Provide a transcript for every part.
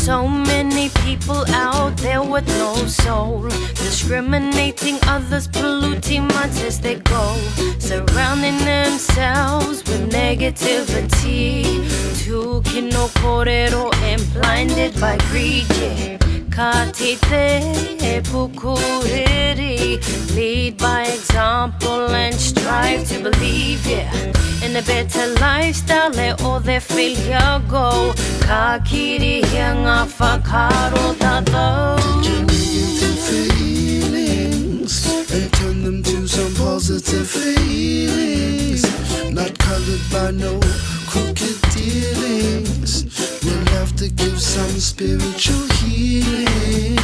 So many people out there with no soul, discriminating others, polluting minds as they go, surrounding themselves with negativity. Too kinokorero and blinded by greed, yeah. Katite pukuriri, lead by example and strive to believe, yeah, in a better lifestyle. Let all their failure go. Kakiri hianga fakaro tato. Negative feelings and turn them to some positive feelings. Not colored by no crooked dealings. We'll have to give some spiritual healing.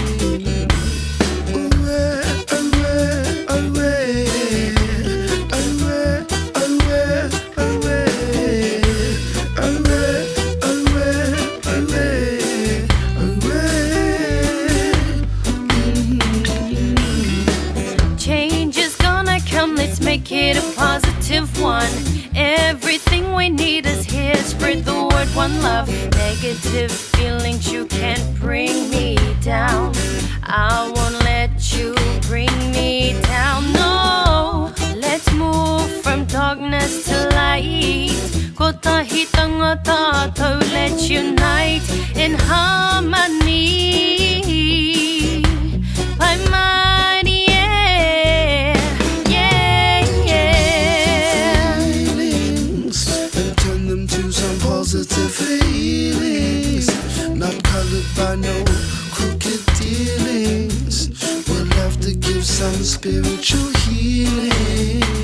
Change is gonna come, let's make it a positive one. Everything we need is here, spread the word, one love. Negative feelings, you can't bring me down. I won't let you bring me down, no. Let's move from darkness to light. Kota hitanga tato, let's unite in harmony. By mighty, yeah, yeah, yeah. Feelings and turn them to some positive feelings. Not colored by no crooked dealings. We'll have to give some spiritual healing.